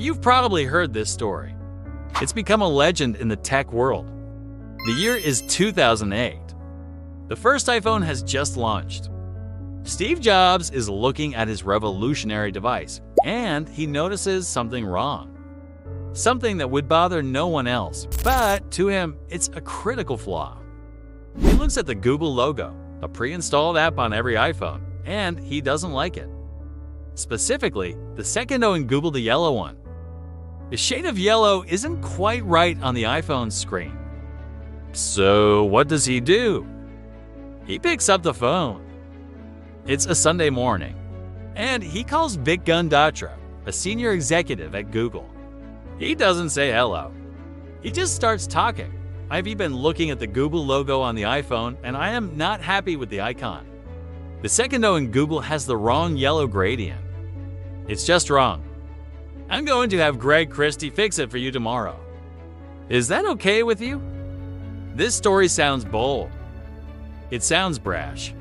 You've probably heard this story. It's become a legend in the tech world. The year is 2008. The first iPhone has just launched. Steve Jobs is looking at his revolutionary device, and he notices something wrong. Something that would bother no one else, but to him, it's a critical flaw. He looks at the Google logo, a pre-installed app on every iPhone, and he doesn't like it. Specifically, the second O in Google, the yellow one. The shade of yellow isn't quite right on the iPhone screen. So what does he do? He picks up the phone. It's a Sunday morning, and he calls Vic Gundatra, a senior executive at Google. He doesn't say hello. He just starts talking. I've been looking at the Google logo on the iPhone, and I am not happy with the icon. The second O in Google has the wrong yellow gradient. It's just wrong. I'm going to have Greg Christie fix it for you tomorrow. Is that okay with you? This story sounds bold. It sounds brash.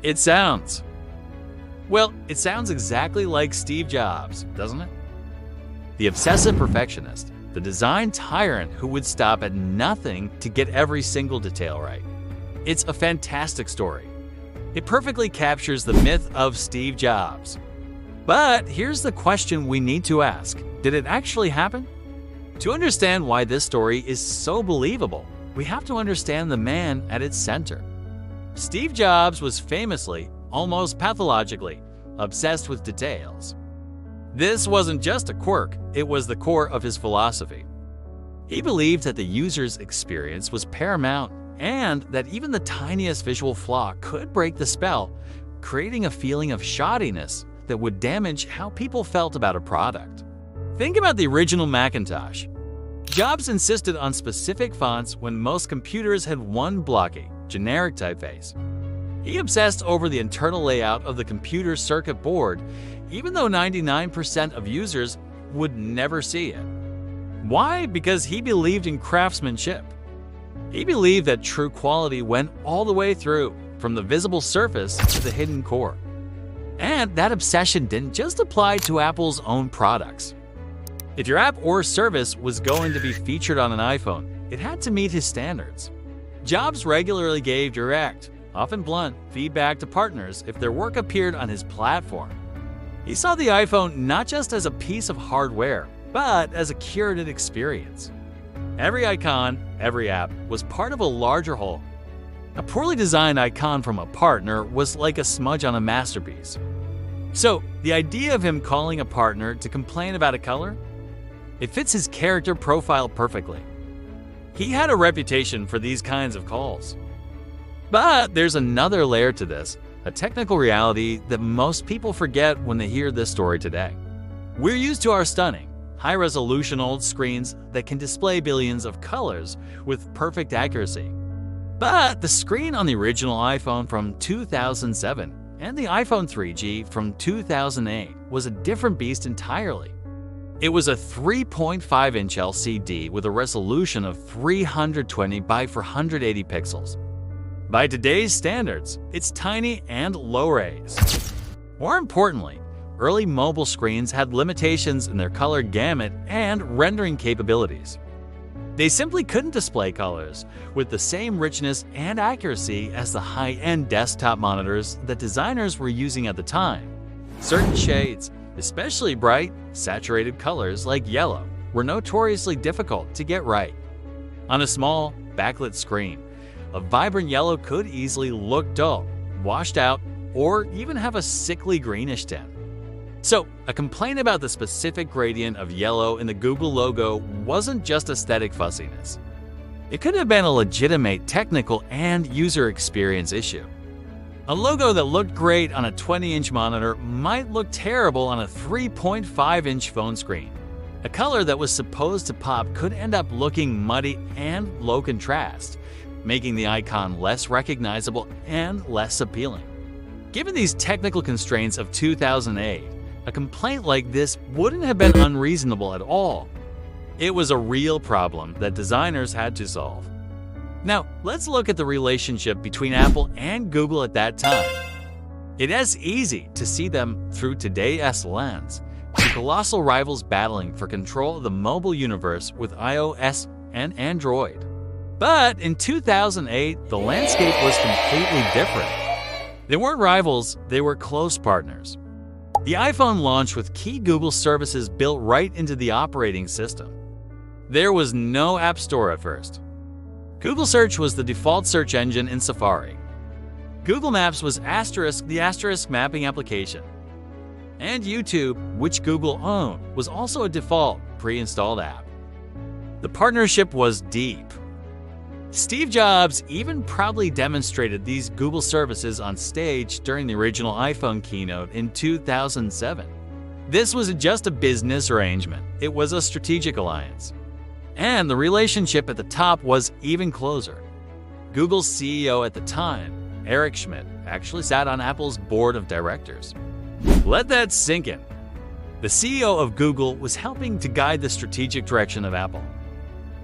It sounds exactly like Steve Jobs, doesn't it? The obsessive perfectionist, the design tyrant who would stop at nothing to get every single detail right. It's a fantastic story. It perfectly captures the myth of Steve Jobs. But here's the question we need to ask. Did it actually happen? To understand why this story is so believable, we have to understand the man at its center. Steve Jobs was famously, almost pathologically, obsessed with details. This wasn't just a quirk, it was the core of his philosophy. He believed that the user's experience was paramount and that even the tiniest visual flaw could break the spell, creating a feeling of shoddiness that would damage how people felt about a product. Think about the original Macintosh. Jobs insisted on specific fonts when most computers had one blocky, generic typeface. He obsessed over the internal layout of the computer circuit board, even though 99% of users would never see it. Why? Because he believed in craftsmanship. He believed that true quality went all the way through, from the visible surface to the hidden core. And that obsession didn't just apply to Apple's own products. If your app or service was going to be featured on an iPhone, it had to meet his standards. Jobs regularly gave direct, often blunt, feedback to partners if their work appeared on his platform. He saw the iPhone not just as a piece of hardware, but as a curated experience. Every icon, every app, was part of a larger whole. A poorly designed icon from a partner was like a smudge on a masterpiece. So, the idea of him calling a partner to complain about a color? It fits his character profile perfectly. He had a reputation for these kinds of calls. But there's another layer to this, a technical reality that most people forget when they hear this story today. We're used to our stunning, high-resolution old screens that can display billions of colors with perfect accuracy. But the screen on the original iPhone from 2007 and the iPhone 3G from 2008 was a different beast entirely. It was a 3.5-inch LCD with a resolution of 320 by 480 pixels. By today's standards, it's tiny and low-res. More importantly, early mobile screens had limitations in their color gamut and rendering capabilities. They simply couldn't display colors with the same richness and accuracy as the high-end desktop monitors that designers were using at the time. Certain shades, especially bright, saturated colors like yellow, were notoriously difficult to get right. On a small, backlit screen, a vibrant yellow could easily look dull, washed out, or even have a sickly greenish tint. So, a complaint about the specific gradient of yellow in the Google logo wasn't just aesthetic fussiness. It could have been a legitimate technical and user experience issue. A logo that looked great on a 20-inch monitor might look terrible on a 3.5-inch phone screen. A color that was supposed to pop could end up looking muddy and low contrast, making the icon less recognizable and less appealing. Given these technical constraints of 2008, a complaint like this wouldn't have been unreasonable at all. It was a real problem that designers had to solve. Now, let's look at the relationship between Apple and Google at that time. It is easy to see them through today's lens. colossal rivals battling for control of the mobile universe with iOS and Android. But in 2008, the landscape was completely different. They weren't rivals, they were close partners. The iPhone launched with key Google services built right into the operating system. There was no App Store at first. Google Search was the default search engine in Safari. Google Maps was the asterisk mapping application. And YouTube, which Google owned, was also a default pre-installed app. The partnership was deep. Steve Jobs even proudly demonstrated these Google services on stage during the original iPhone keynote in 2007. This wasn't just a business arrangement, it was a strategic alliance. And the relationship at the top was even closer. Google's CEO at the time, Eric Schmidt, actually sat on Apple's board of directors. Let that sink in. The CEO of Google was helping to guide the strategic direction of Apple.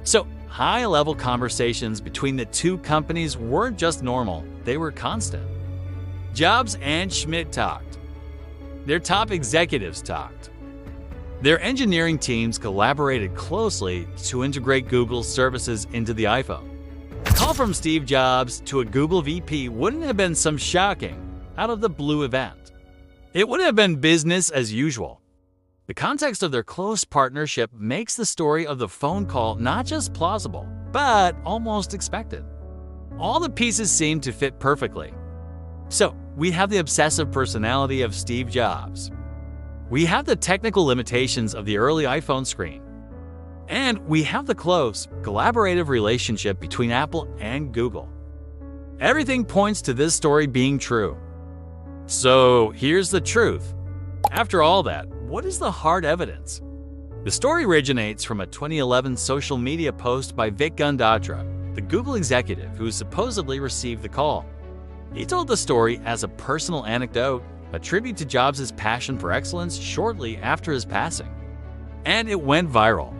So, high-level conversations between the two companies weren't just normal, they were constant. Jobs and Schmidt talked. Their top executives talked. Their engineering teams collaborated closely to integrate Google's services into the iPhone. A call from Steve Jobs to a Google VP wouldn't have been some shocking, out-of-the-blue event. It would have been business as usual. The context of their close partnership makes the story of the phone call not just plausible, but almost expected. All the pieces seem to fit perfectly. So, we have the obsessive personality of Steve Jobs. We have the technical limitations of the early iPhone screen. And we have the close, collaborative relationship between Apple and Google. Everything points to this story being true. So, here's the truth. After all that, what is the hard evidence? The story originates from a 2011 social media post by Vic Gundatra, the Google executive who supposedly received the call. He told the story as a personal anecdote, a tribute to Jobs' passion for excellence shortly after his passing. And it went viral.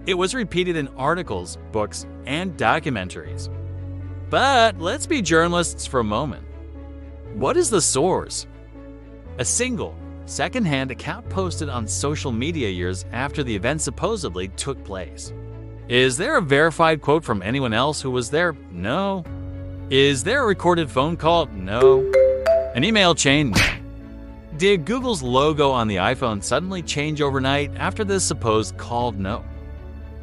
It was repeated in articles, books, and documentaries. But let's be journalists for a moment. What is the source? A single, second-hand account posted on social media years after the event supposedly took place. Is there a verified quote from anyone else who was there? No. Is there a recorded phone call? No. An email chain? No. Did Google's logo on the iPhone suddenly change overnight after this supposed call? No.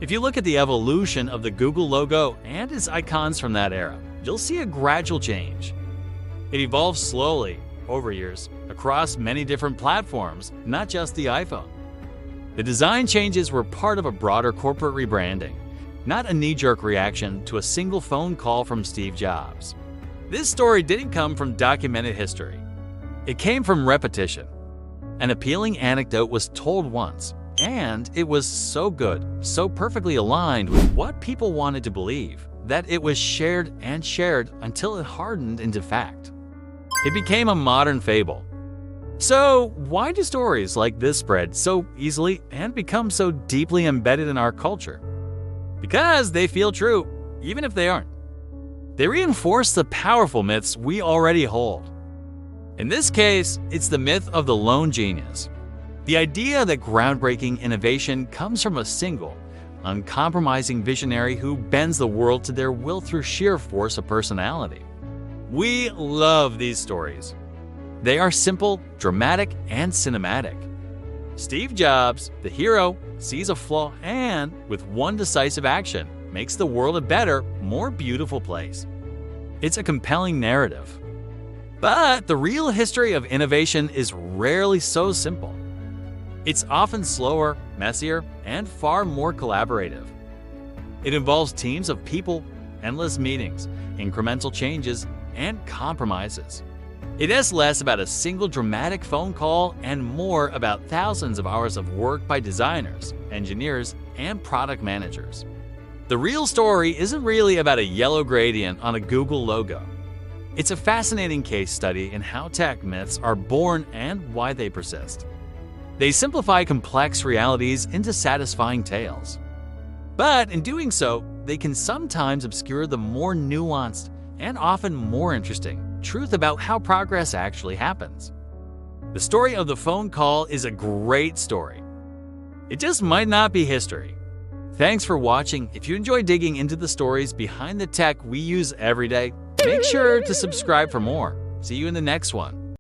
If you look at the evolution of the Google logo and its icons from that era, you'll see a gradual change. It evolved slowly, over years, across many different platforms, not just the iPhone. The design changes were part of a broader corporate rebranding, not a knee-jerk reaction to a single phone call from Steve Jobs. This story didn't come from documented history. It came from repetition. An appealing anecdote was told once, and it was so good, so perfectly aligned with what people wanted to believe, that it was shared and shared until it hardened into fact. It became a modern fable. So, why do stories like this spread so easily and become so deeply embedded in our culture? Because they feel true, even if they aren't. They reinforce the powerful myths we already hold. In this case, it's the myth of the lone genius. The idea that groundbreaking innovation comes from a single, uncompromising visionary who bends the world to their will through sheer force of personality. We love these stories. They are simple, dramatic, and cinematic. Steve Jobs, the hero, sees a flaw and, with one decisive action, makes the world a better, more beautiful place. It's a compelling narrative. But the real history of innovation is rarely so simple. It's often slower, messier, and far more collaborative. It involves teams of people, endless meetings, incremental changes, and compromises. It is less about a single dramatic phone call and more about thousands of hours of work by designers, engineers, and product managers. The real story isn't really about a yellow gradient on a Google logo. It's a fascinating case study in how tech myths are born and why they persist. They simplify complex realities into satisfying tales. But in doing so, they can sometimes obscure the more nuanced and often more interesting truth about how progress actually happens. The story of the phone call is a great story. It just might not be history. Thanks for watching. If you enjoy digging into the stories behind the tech we use every day, make sure to subscribe for more. See you in the next one.